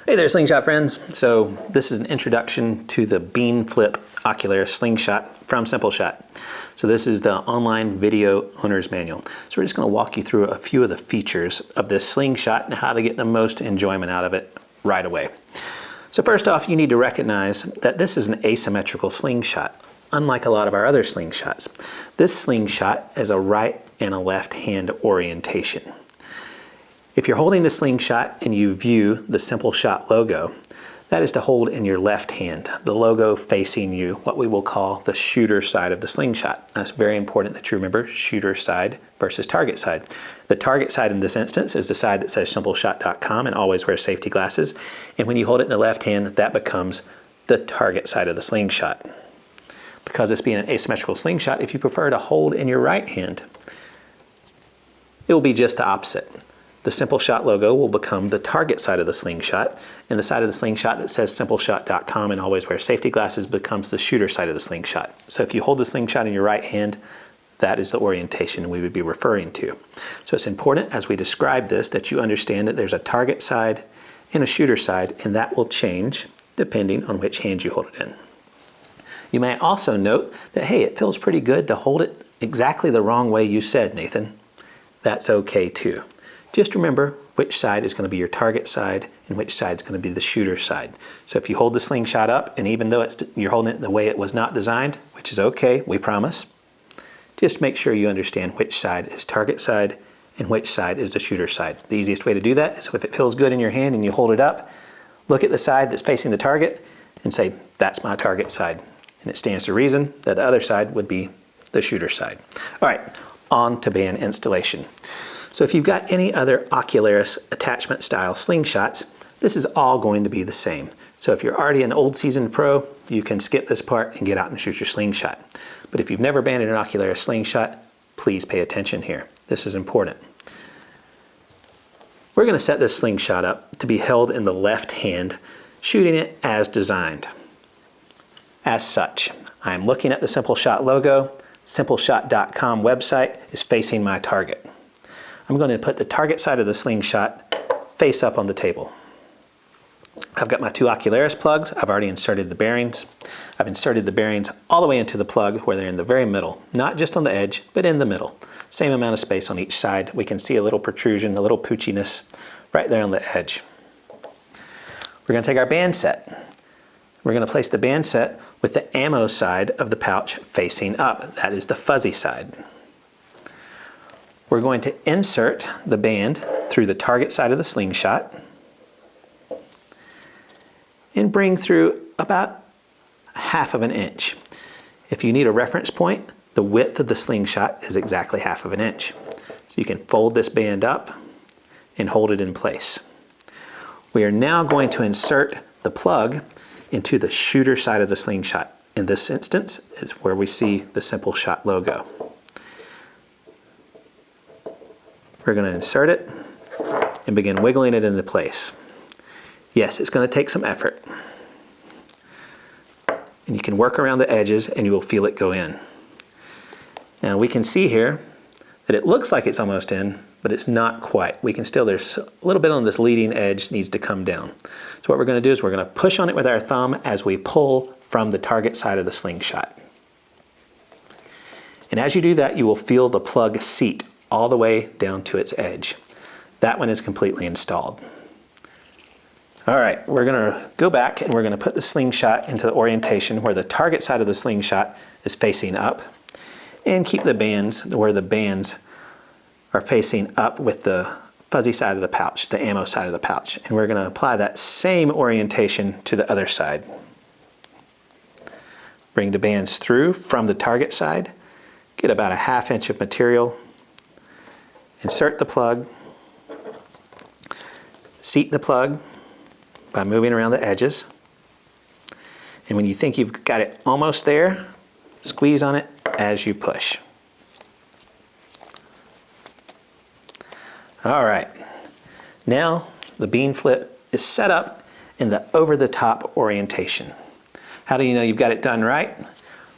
Hey there, Slingshot friends. So this is an introduction to the BeanFlip Ocularis Slingshot from SimpleShot. So this is the online video owner's manual. So we're just going to walk you through a few of the features of this slingshot and how to get the most enjoyment out of it right away. So first off, you need to recognize that this is an asymmetrical slingshot. Unlike a lot of our other slingshots, this slingshot has a right and a left hand orientation. If you're holding the slingshot and you view the SimpleShot logo, that is to hold in your left hand, the logo facing you, what we will call the shooter side of the slingshot. That's very important that you remember shooter side versus target side. The target side in this instance is the side that says simpleshot.com and always wear safety glasses. And when you hold it in the left hand, that becomes the target side of the slingshot. Because this being an asymmetrical slingshot, if you prefer to hold in your right hand, it will be just the opposite. The SimpleShot logo will become the target side of the slingshot, and the side of the slingshot that says simpleshot.com and always wear safety glasses becomes the shooter side of the slingshot. So if you hold the slingshot in your right hand, that is the orientation we would be referring to. So it's important as we describe this that you understand that there's a target side and a shooter side, and that will change depending on which hand you hold it in. You may also note that, hey, it feels pretty good to hold it exactly the wrong way you said, Nathan. That's okay too. Just remember which side is going to be your target side and which side is going to be the shooter side. So if you hold the slingshot up, and even though you're holding it the way it was not designed, which is okay, we promise, just make sure you understand which side is target side and which side is the shooter side. The easiest way to do that is if it feels good in your hand and you hold it up, look at the side that's facing the target and say, that's my target side. And it stands to reason that the other side would be the shooter side. All right, on to band installation. So if you've got any other Ocularis attachment style slingshots, this is all going to be the same. So if you're already an old seasoned pro, you can skip this part and get out and shoot your slingshot. But if you've never banded an Ocularis slingshot, please pay attention here. This is important. We're going to set this slingshot up to be held in the left hand, shooting it as designed. As such, I am looking at the SimpleShot logo. simpleshot.com website is facing my target. I'm going to put the target side of the slingshot face up on the table. I've got my two Ocularis plugs. I've already inserted the bearings. I've inserted the bearings all the way into the plug where they're in the very middle, not just on the edge, but in the middle. Same amount of space on each side. We can see a little protrusion, a little poochiness right there on the edge. We're going to take our band set. We're going to place the band set with the ammo side of the pouch facing up. That is the fuzzy side. We're going to insert the band through the target side of the slingshot and bring through about 1/2 of an inch. If you need a reference point, the width of the slingshot is exactly 1/2 of an inch. So you can fold this band up and hold it in place. We are now going to insert the plug into the shooter side of the slingshot. In this instance, it's where we see the SimpleShot logo. We're going to insert it and begin wiggling it into place. Yes, it's going to take some effort. And you can work around the edges and you will feel it go in. Now we can see here that it looks like it's almost in, but it's not quite. We can still, there's a little bit on this leading edge needs to come down. So what we're going to do is we're going to push on it with our thumb as we pull from the target side of the slingshot. And as you do that, you will feel the plug seat all the way down to its edge. That one is completely installed. All right, we're going to go back and we're going to put the slingshot into the orientation where the target side of the slingshot is facing up, and keep the bands where the bands are facing up with the fuzzy side of the pouch, the ammo side of the pouch. And we're going to apply that same orientation to the other side. Bring the bands through from the target side, get about 1/2 inch of material, insert the plug, seat the plug by moving around the edges. And when you think you've got it almost there, squeeze on it as you push. All right, now the BeanFlip is set up in the over-the-top orientation. How do you know you've got it done right?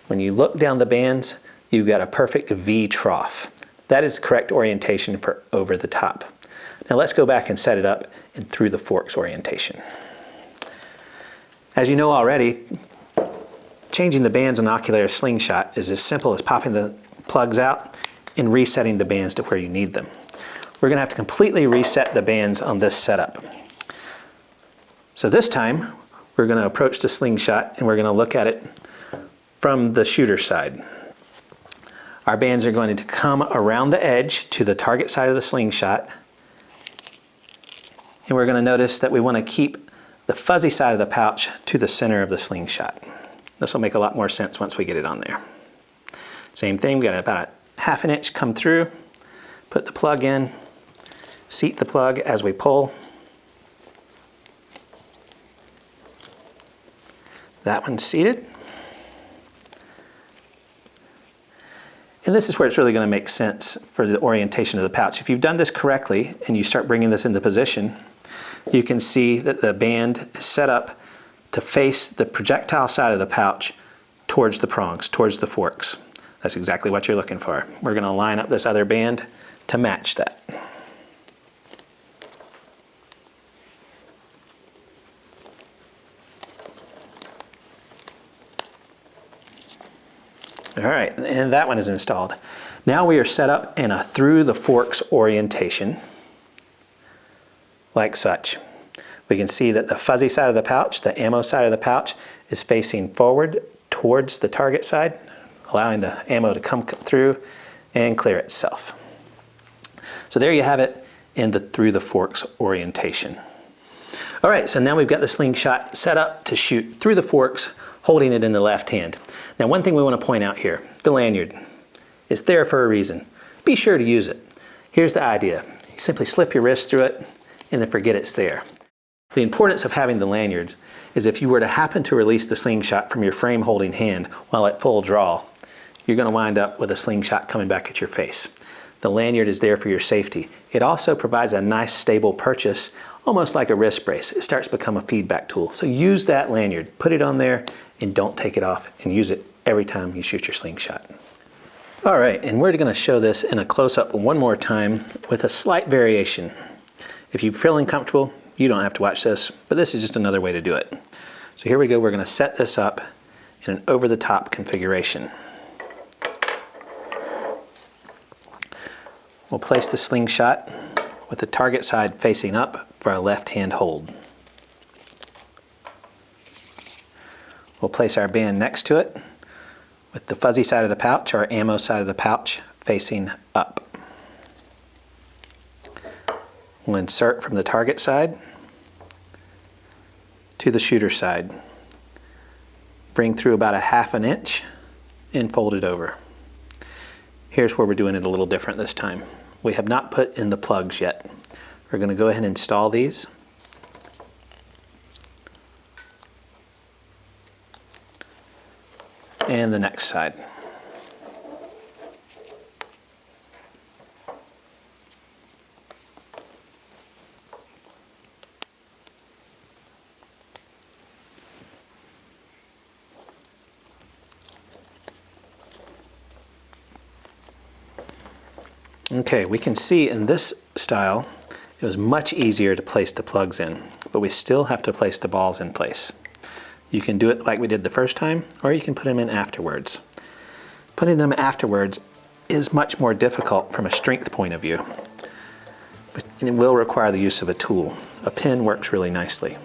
When you look down the bands, you've got a perfect V trough. That is the correct orientation for over the top. Now let's go back and set it up in through the forks orientation. As you know already, changing the bands on Ocularis Slingshot is as simple as popping the plugs out and resetting the bands to where you need them. We're going to have to completely reset the bands on this setup. So this time, we're going to approach the slingshot and we're going to look at it from the shooter side. Our bands are going to come around the edge to the target side of the slingshot. And we're going to notice that we want to keep the fuzzy side of the pouch to the center of the slingshot. This will make a lot more sense once we get it on there. Same thing, we got about a ½ inch come through, put the plug in, seat the plug as we pull. That one's seated. And this is where it's really going to make sense for the orientation of the pouch. If you've done this correctly and you start bringing this into position, you can see that the band is set up to face the projectile side of the pouch towards the prongs, towards the forks. That's exactly what you're looking for. We're going to line up this other band to match that. All right, and that one is installed. Now we are set up in a through the forks orientation, like such. We can see that the fuzzy side of the pouch, the ammo side of the pouch, is facing forward towards the target side, allowing the ammo to come through and clear itself. So there you have it in the through the forks orientation. All right, so now we've got the slingshot set up to shoot through the forks, holding it in the left hand. Now, one thing we want to point out here, the lanyard is there for a reason. Be sure to use it. Here's the idea. You simply slip your wrist through it and then forget it's there. The importance of having the lanyard is if you were to happen to release the slingshot from your frame holding hand while at full draw, you're going to wind up with a slingshot coming back at your face. The lanyard is there for your safety. It also provides a nice stable purchase, almost like a wrist brace. It starts to become a feedback tool. So use that lanyard, put it on there, and don't take it off, and use it every time you shoot your slingshot. All right, and we're going to show this in a close-up one more time with a slight variation. If you're feeling comfortable, you don't have to watch this, but this is just another way to do it. So here we go, we're going to set this up in an over-the-top configuration. We'll place the slingshot with the target side facing up for a left-hand hold. We'll place our band next to it with the fuzzy side of the pouch, our ammo side of the pouch, facing up. We'll insert from the target side to the shooter side. Bring through about a ½ inch and fold it over. Here's where we're doing it a little different this time. We have not put in the plugs yet. We're going to go ahead and install these. And the next side. Okay, we can see in this style it was much easier to place the plugs in, but we still have to place the balls in place. You can do it like we did the first time, or you can put them in afterwards. Putting them afterwards is much more difficult from a strength point of view, but it will require the use of a tool. A pin works really nicely.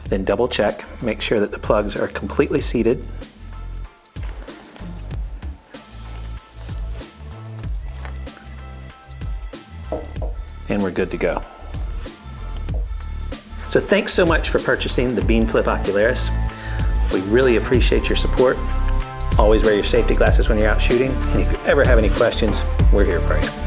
Then double check, make sure that the plugs are completely seated. And we're good to go. So thanks so much for purchasing the BeanFlip Ocularis. We really appreciate your support. Always wear your safety glasses when you're out shooting, and if you ever have any questions, we're here for you.